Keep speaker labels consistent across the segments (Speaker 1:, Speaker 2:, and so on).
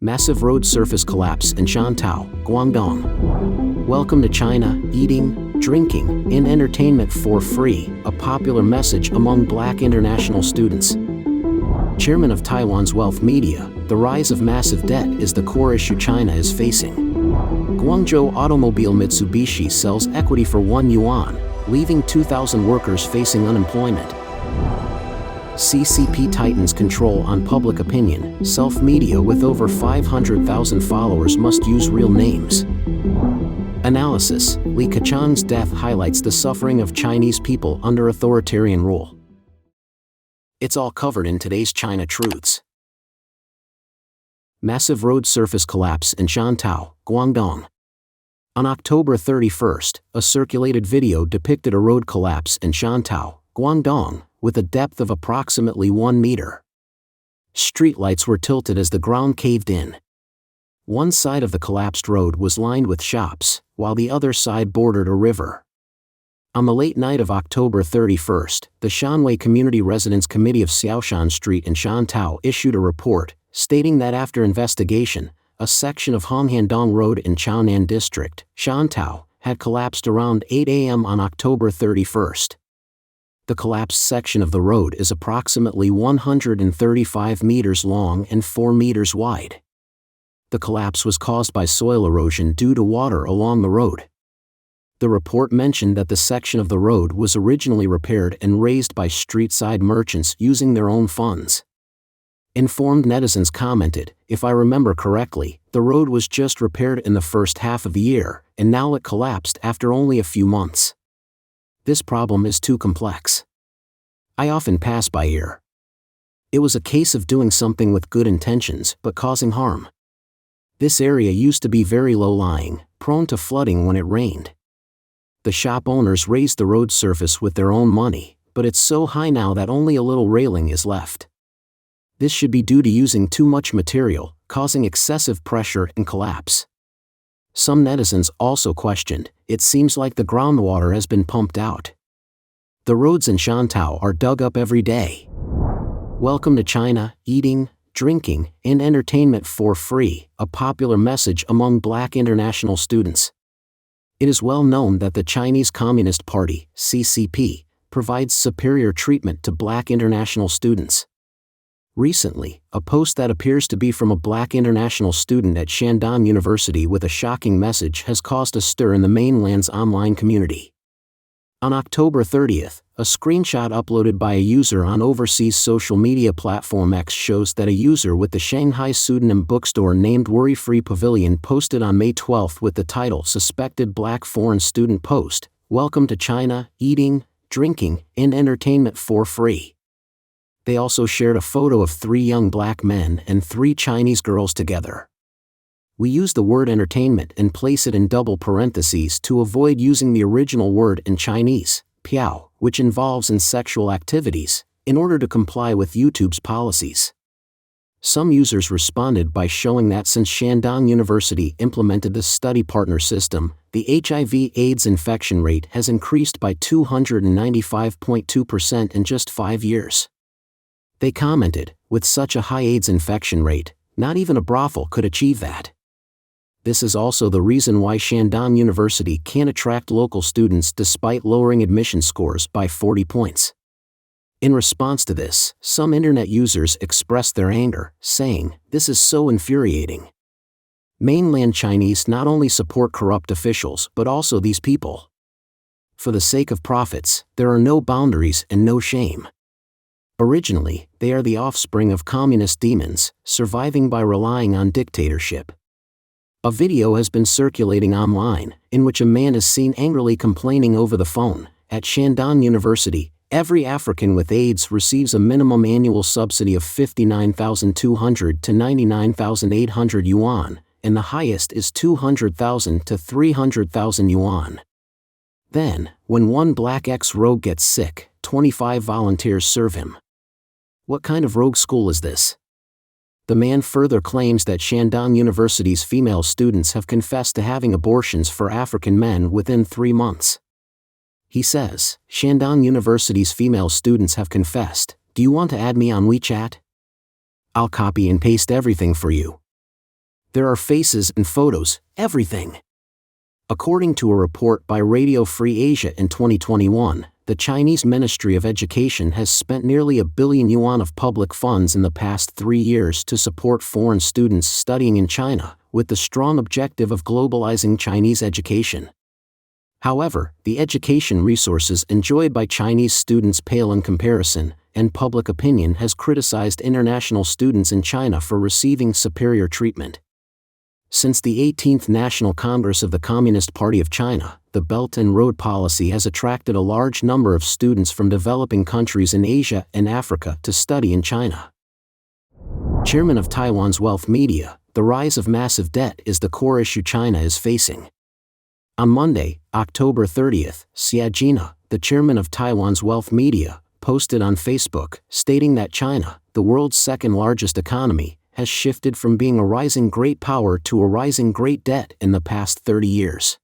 Speaker 1: Massive road surface collapse in Shantou, Guangdong. Welcome to China, eating, drinking, and entertainment for free, a popular message among Black international students. Chairman of Taiwan's wealth media, the rise of massive debt is the core issue China is facing. Guangzhou automobile Mitsubishi sells equity for Yuan, leaving 2,000 workers facing unemployment. CCP tightens control on public opinion. Self-media with over 500,000 followers must use real names. Analysis: Keqiang's death highlights the suffering of Chinese people under authoritarian rule. It's all covered in today's China Truths. Massive road surface collapse in Shantou, Guangdong. On October 31st, a circulated video depicted a road collapse in Shantou, Guangdong, with a depth of approximately 1 meter. Streetlights were tilted as the ground caved in. One side of the collapsed road was lined with shops, while the other side bordered a river. On the late night of October 31st, the Shanwei Community Residents Committee of Xiaoshan Street in Shantou issued a report, stating that after investigation, a section of Honghandong Road in Chaonan District, Shantou, had collapsed around 8 a.m. on October 31st. The collapsed section of the road is approximately 135 meters long and 4 meters wide. The collapse was caused by soil erosion due to water along the road. The report mentioned that the section of the road was originally repaired and raised by street-side merchants using their own funds. Informed netizens commented, "If I remember correctly, the road was just repaired in the first half of the year, and now it collapsed after only a few months. This problem is too complex. I often pass by here. It was a case of doing something with good intentions but causing harm. This area used to be very low-lying, prone to flooding when it rained. The shop owners raised the road surface with their own money, but it's so high now that only a little railing is left. This should be due to using too much material, causing excessive pressure and collapse." Some netizens also questioned, "It seems like the groundwater has been pumped out. The roads in Shantou are dug up every day." Welcome to China, eating, drinking, and entertainment for free, a popular message among Black international students. It is well known that the Chinese Communist Party, CCP, provides superior treatment to Black international students. Recently, a post that appears to be from a Black international student at Shandong University with a shocking message has caused a stir in the mainland's online community. On October 30th, a screenshot uploaded by a user on overseas social media platform X shows that a user with the Shanghai pseudonym bookstore named Worry Free Pavilion posted on May 12th with the title "Suspected Black Foreign Student Post, Welcome to China, Eating, Drinking, and Entertainment for Free." They also shared a photo of 3 young Black men and 3 Chinese girls together. We use the word entertainment and place it in double parentheses to avoid using the original word in Chinese, piao, which involves in sexual activities, in order to comply with YouTube's policies. Some users responded by showing that since Shandong University implemented the study partner system, the HIV/AIDS infection rate has increased by 295.2% in just 5 years. They commented, "With such a high AIDS infection rate, not even a brothel could achieve that." This is also the reason why Shandong University can't attract local students despite lowering admission scores by 40 points. In response to this, some internet users expressed their anger, saying, "This is so infuriating. Mainland Chinese not only support corrupt officials but also these people. For the sake of profits, there are no boundaries and no shame. Originally, they are the offspring of communist demons, surviving by relying on dictatorship." A video has been circulating online, in which a man is seen angrily complaining over the phone, "At Shandong University, every African with AIDS receives a minimum annual subsidy of 59,200 to 99,800 yuan, and the highest is 200,000 to 300,000 yuan. Then, when one Black ex-rogue gets sick, 25 volunteers serve him. What kind of rogue school is this?" The man further claims that Shandong University's female students have confessed to having abortions for African men within 3 months. He says, "Shandong University's female students have confessed. Do you want to add me on WeChat? I'll copy and paste everything for you." There are faces and photos, everything. According to a report by Radio Free Asia in 2021, the Chinese Ministry of Education has spent nearly $1 billion of public funds in the past 3 years to support foreign students studying in China, with the strong objective of globalizing Chinese education. However, the education resources enjoyed by Chinese students pale in comparison, and public opinion has criticized international students in China for receiving superior treatment. Since the 18th National Congress of the Communist Party of China, the Belt and Road policy has attracted a large number of students from developing countries in Asia and Africa to study in China. Chairman of Taiwan's wealth media, the rise of massive debt is the core issue China is facing. On Monday, October 30th, Xia Jina, the chairman of Taiwan's wealth media, posted on Facebook, stating that China, the world's second-largest economy, has shifted from being a rising great power to a rising great debt in the past 30 years.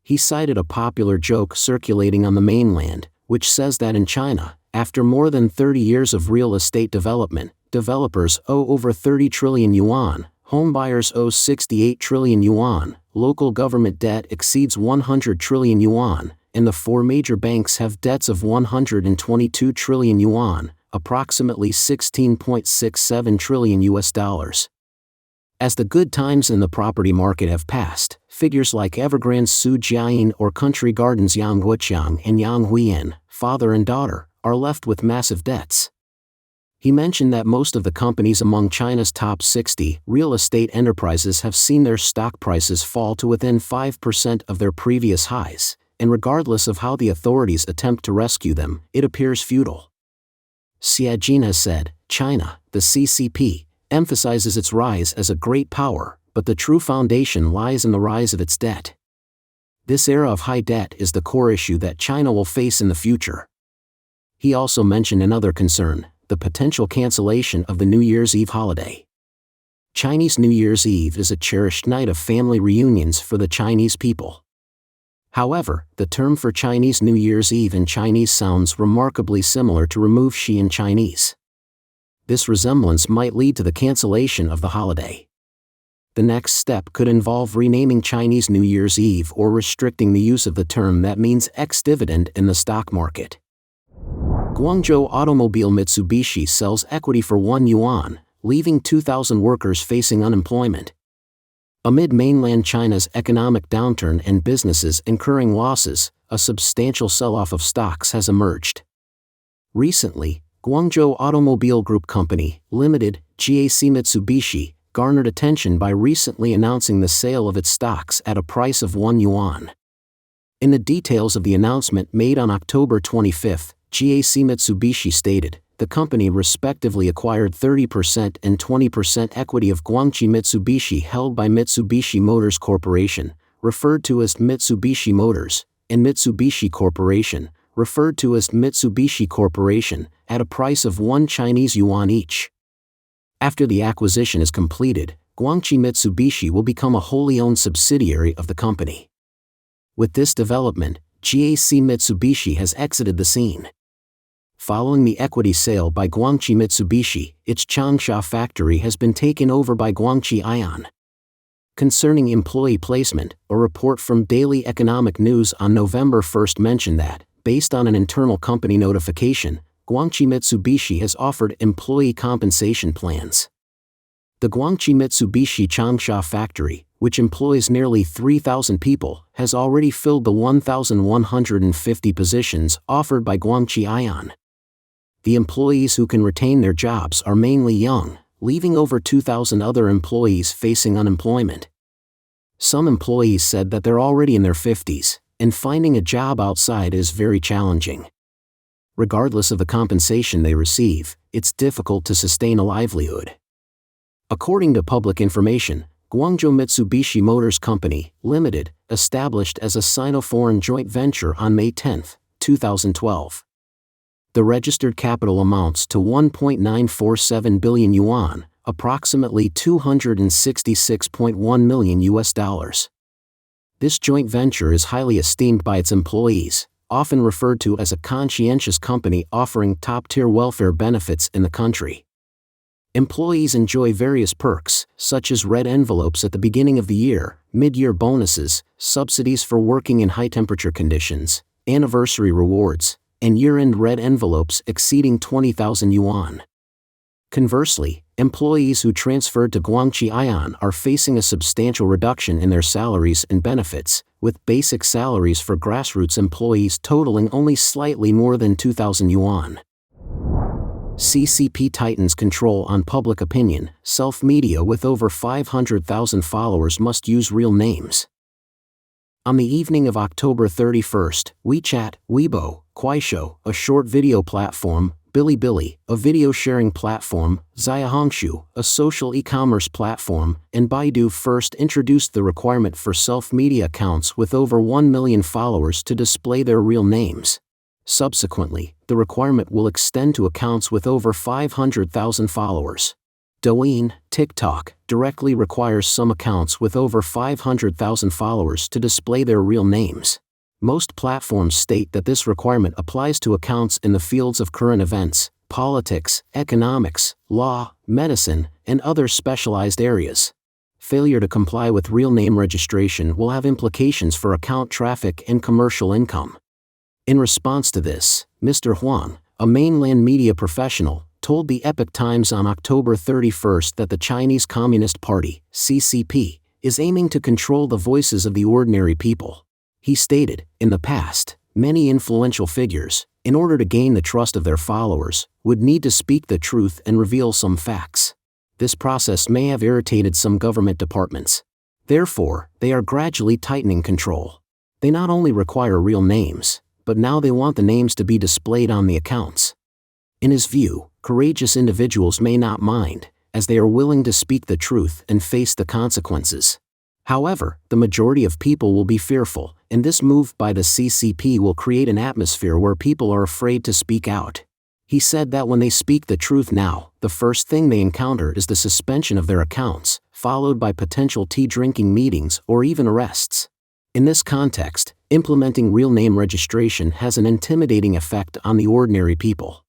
Speaker 1: He cited a popular joke circulating on the mainland, which says that in China, after more than 30 years of real estate development, developers owe over 30 trillion yuan, home buyers owe 68 trillion yuan, local government debt exceeds 100 trillion yuan, and the 4 major banks have debts of 122 trillion yuan, approximately $16.67 trillion. As the good times in the property market have passed, figures like Evergrande's Su Jiayin or Country Gardens Yang Keqiang and Yang Huiyan, father and daughter, are left with massive debts. He mentioned that most of the companies among China's top 60 real estate enterprises have seen their stock prices fall to within 5% of their previous highs, and regardless of how the authorities attempt to rescue them, it appears futile. Xia Jina said, China, the CCP, emphasizes its rise as a great power, but the true foundation lies in the rise of its debt. This era of high debt is the core issue that China will face in the future. He also mentioned another concern, the potential cancellation of the New Year's Eve holiday. Chinese New Year's Eve is a cherished night of family reunions for the Chinese people. However, the term for Chinese New Year's Eve in Chinese sounds remarkably similar to remove shi in Chinese. This resemblance might lead to the cancellation of the holiday. The next step could involve renaming Chinese New Year's Eve or restricting the use of the term that means ex-dividend in the stock market. Guangzhou automobile Mitsubishi sells equity for yuan, leaving 2,000 workers facing unemployment. Amid mainland China's economic downturn and businesses incurring losses, a substantial sell-off of stocks has emerged. Recently, Guangzhou Automobile Group Company, Limited, GAC-Mitsubishi, garnered attention by recently announcing the sale of its stocks at a price of yuan. In the details of the announcement made on October 25, GAC-Mitsubishi stated, the company respectively acquired 30% and 20% equity of GAC-Mitsubishi held by Mitsubishi Motors Corporation, referred to as Mitsubishi Motors, and Mitsubishi Corporation, referred to as Mitsubishi Corporation, at a price of yuan each. After the acquisition is completed, GAC-Mitsubishi will become a wholly owned subsidiary of the company. With this development, GAC-Mitsubishi has exited the scene. Following the equity sale by GAC-Mitsubishi, its Changsha factory has been taken over by Guangqi Ion. Concerning employee placement, a report from Daily Economic News on November 1 mentioned that, based on an internal company notification, GAC-Mitsubishi has offered employee compensation plans. The GAC-Mitsubishi Changsha factory, which employs nearly 3,000 people, has already filled the 1,150 positions offered by Guangqi Ion. The employees who can retain their jobs are mainly young, leaving over 2,000 other employees facing unemployment. Some employees said that they're already in their 50s, and finding a job outside is very challenging. Regardless of the compensation they receive, it's difficult to sustain a livelihood. According to public information, Guangzhou Mitsubishi Motors Company, Limited, established as a Sino-foreign joint venture on May 10, 2012. The registered capital amounts to 1.947 billion yuan, approximately $266.1 million. This joint venture is highly esteemed by its employees, often referred to as a conscientious company offering top-tier welfare benefits in the country. Employees enjoy various perks, such as red envelopes at the beginning of the year, mid-year bonuses, subsidies for working in high-temperature conditions, anniversary rewards, and year-end red envelopes exceeding 20,000 yuan. Conversely, employees who transferred to Guangqian are facing a substantial reduction in their salaries and benefits, with basic salaries for grassroots employees totaling only slightly more than 2,000 yuan. CCP tightens control on public opinion. Self-media with over 500,000 followers must use real names. On the evening of October 31st, WeChat, Weibo, Kuaishou, a short video platform, Bilibili, a video-sharing platform, Xiaohongshu, a social e-commerce platform, and Baidu first introduced the requirement for self-media accounts with over 1 million followers to display their real names. Subsequently, the requirement will extend to accounts with over 500,000 followers. Douyin, TikTok, directly requires some accounts with over 500,000 followers to display their real names. Most platforms state that this requirement applies to accounts in the fields of current events, politics, economics, law, medicine, and other specialized areas. Failure to comply with real name registration will have implications for account traffic and commercial income. In response to this, Mr. Huang, a mainland media professional, told the Epoch Times on October 31st that the Chinese Communist Party, CCP, is aiming to control the voices of the ordinary people. He stated, in the past, many influential figures, in order to gain the trust of their followers, would need to speak the truth and reveal some facts. This process may have irritated some government departments. Therefore, they are gradually tightening control. They not only require real names, but now they want the names to be displayed on the accounts. In his view, courageous individuals may not mind, as they are willing to speak the truth and face the consequences. However, the majority of people will be fearful, and this move by the CCP will create an atmosphere where people are afraid to speak out. He said that when they speak the truth now, the first thing they encounter is the suspension of their accounts, followed by potential tea-drinking meetings or even arrests. In this context, implementing real name registration has an intimidating effect on the ordinary people.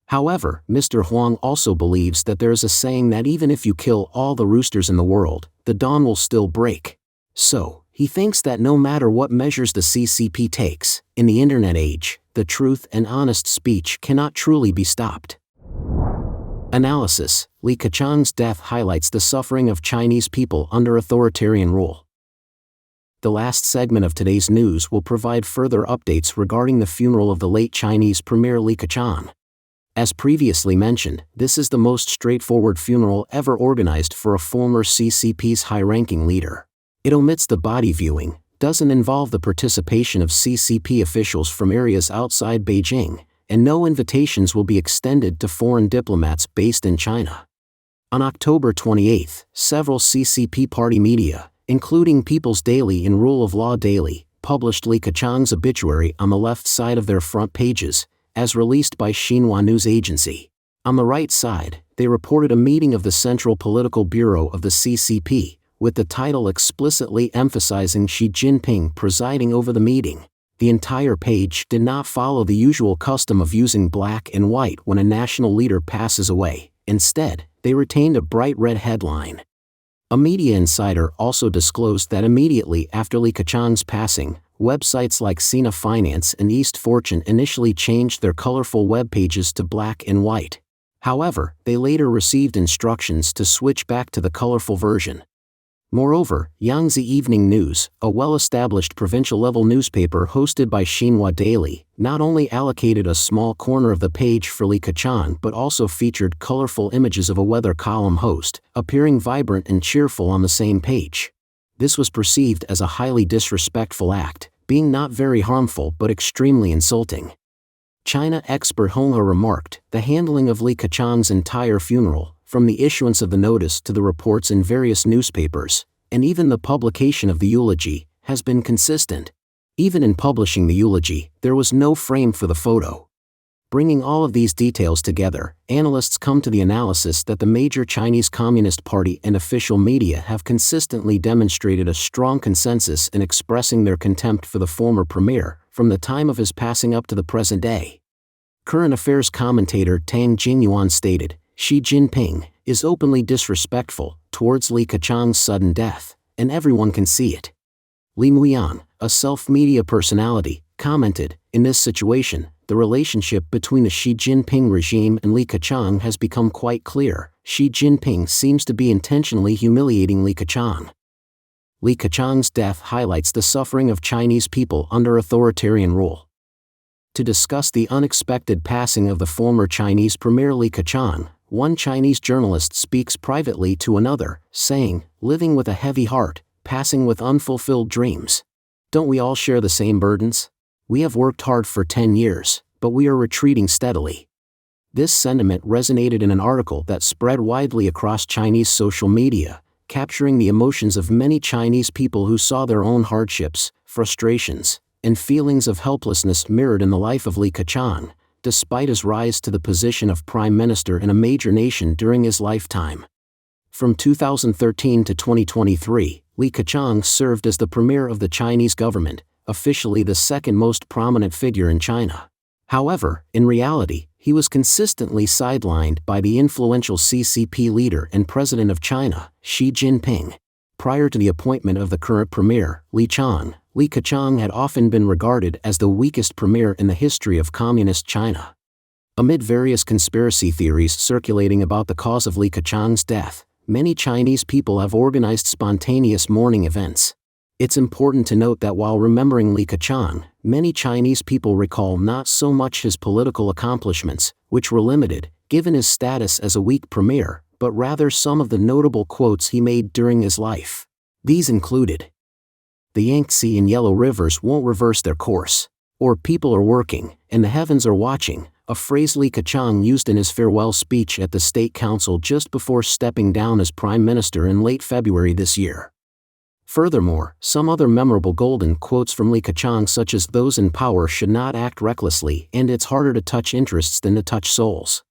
Speaker 1: However, Mr. Huang also believes that there is a saying that even if you kill all the roosters in the world, the dawn will still break. So, he thinks that no matter what measures the CCP takes, in the internet age, the truth and honest speech cannot truly be stopped. Analysis: Li Keqiang's death highlights the suffering of Chinese people under authoritarian rule. The last segment of today's news will provide further updates regarding the funeral of the late Chinese Premier Li Keqiang. As previously mentioned, this is the most straightforward funeral ever organized for a former CCP's high-ranking leader. It omits the body viewing, doesn't involve the participation of CCP officials from areas outside Beijing, and no invitations will be extended to foreign diplomats based in China. On October 28, several CCP party media, including People's Daily and Rule of Law Daily, published Li Keqiang's obituary on the left side of their front pages, as released by Xinhua News Agency. On the right side, they reported a meeting of the Central Political Bureau of the CCP, with the title explicitly emphasizing Xi Jinping presiding over the meeting. The entire page did not follow the usual custom of using black and white when a national leader passes away. Instead, they retained a bright red headline. A media insider also disclosed that immediately after Li Keqiang's passing, websites like Sina Finance and East Fortune initially changed their colorful web pages to black and white. However, they later received instructions to switch back to the colorful version. Moreover, Yangtze Evening News, a well-established provincial-level newspaper hosted by Xinhua Daily, not only allocated a small corner of the page for Li Keqiang but also featured colorful images of a weather column host, appearing vibrant and cheerful on the same page. This was perceived as a highly disrespectful act, being not very harmful but extremely insulting. China expert Hong He remarked, the handling of Li Keqiang's entire funeral, from the issuance of the notice to the reports in various newspapers, and even the publication of the eulogy, has been consistent. Even in publishing the eulogy, there was no frame for the photo. Bringing all of these details together, analysts come to the analysis that the major Chinese Communist Party and official media have consistently demonstrated a strong consensus in expressing their contempt for the former premier, from the time of his passing up to the present day. Current affairs commentator Tang Jinyuan stated, Xi Jinping is openly disrespectful towards Li Keqiang's sudden death, and everyone can see it. Li Muyan, a self-media personality, commented, "In this situation, the relationship between the Xi Jinping regime and Li Keqiang has become quite clear. Xi Jinping seems to be intentionally humiliating Li Keqiang." Li Keqiang's death highlights the suffering of Chinese people under authoritarian rule. To discuss the unexpected passing of the former Chinese Premier Li Keqiang, one Chinese journalist speaks privately to another, saying, "Living with a heavy heart, passing with unfulfilled dreams. Don't we all share the same burdens? We have worked hard for 10 years, but we are retreating steadily." This sentiment resonated in an article that spread widely across Chinese social media, capturing the emotions of many Chinese people who saw their own hardships, frustrations, and feelings of helplessness mirrored in the life of Li Keqiang, despite his rise to the position of prime minister in a major nation during his lifetime. From 2013 to 2023, Li Keqiang served as the premier of the Chinese government, officially the second most prominent figure in China. However, in reality, he was consistently sidelined by the influential CCP leader and president of China, Xi Jinping. Prior to the appointment of the current premier, Li Keqiang had often been regarded as the weakest premier in the history of communist China. Amid various conspiracy theories circulating about the cause of Li Keqiang's death, many Chinese people have organized spontaneous mourning events. It's important to note that while remembering Li Keqiang, many Chinese people recall not so much his political accomplishments, which were limited, given his status as a weak premier, but rather some of the notable quotes he made during his life. These included, "The Yangtze and Yellow Rivers won't reverse their course," or "People are working, and the heavens are watching," a phrase Li Keqiang used in his farewell speech at the State Council just before stepping down as Prime Minister in late February this year. Furthermore, some other memorable golden quotes from Li Keqiang, such as "Those in power should not act recklessly," and "It's harder to touch interests than to touch souls."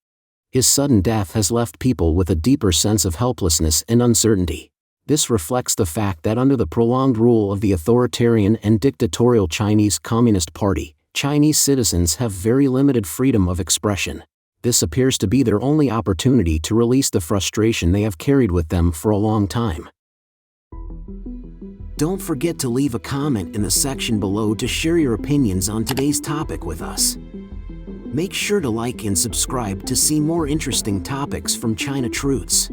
Speaker 1: His sudden death has left people with a deeper sense of helplessness and uncertainty. This reflects the fact that under the prolonged rule of the authoritarian and dictatorial Chinese Communist Party, Chinese citizens have very limited freedom of expression. This appears to be their only opportunity to release the frustration they have carried with them for a long time. Don't forget to leave a comment in the section below to share your opinions on today's topic with us. Make sure to like and subscribe to see more interesting topics from China Truths.